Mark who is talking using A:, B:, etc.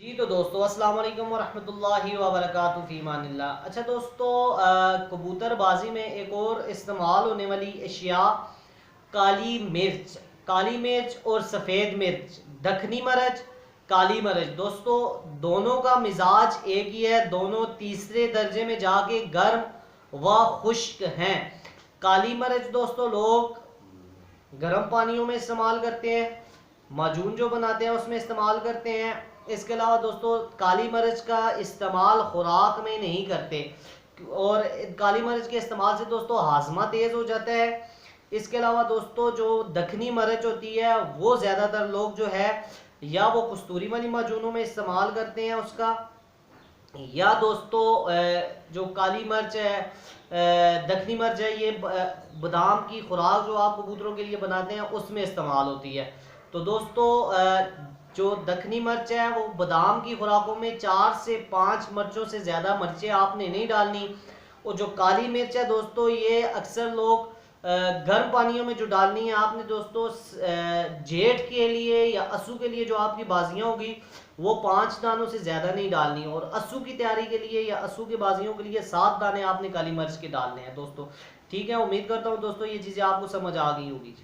A: जी तो दोस्तों अस्सलाम वालेकुम वरहमतुल्लाहि वबरकातुहू फी मानिल्लाह। अच्छा दोस्तों, कबूतरबाजी में एक और इस्तेमाल होने वाली अशिया काली मिर्च और सफ़ेद मिर्च, दखनी मिर्च, काली मिर्च। दोस्तों दोनों का मिजाज एक ही है, दोनों तीसरे दर्जे में जाके गर्म व खुश्क हैं। काली मिर्च दोस्तों लोग गर्म पानियों में इस्तेमाल करते हैं, माजून जो बनाते हैं उसमें इस्तेमाल करते हैं। इसके अलावा दोस्तों काली मिर्च का इस्तेमाल खुराक में नहीं करते, और काली मिर्च के इस्तेमाल से दोस्तों हाजमा तेज़ हो जाता है। इसके अलावा दोस्तों जो दखनी मिर्च होती है वो ज़्यादातर लोग जो है या वो कस्तूरी वाली माजूनों में इस्तेमाल करते हैं उसका, या दोस्तों जो काली मिर्च है, दखनी मिर्च है, ये बादाम की खुराक जो आप कबूतरों के लिए बनाते हैं उसमें इस्तेमाल होती है। तो दोस्तों जो दखनी मिर्च है वो बादाम की खुराकों में 4 से 5 मिर्चों से ज़्यादा मिर्चें आपने नहीं डालनी। और जो काली मिर्च है दोस्तों ये अक्सर लोग गर्म पानियों में जो डालनी है आपने दोस्तों, जेठ के लिए या असू के लिए जो आपकी बाजियाँ होगी वो 5 दानों से ज़्यादा नहीं डालनी, और असू की तैयारी के लिए या असू की बाजियों के लिए 7 दाने आपने काली मिर्च के डालने हैं दोस्तों। ठीक है, उम्मीद करता हूँ दोस्तों ये चीज़ें आपको समझ आ गई होगी।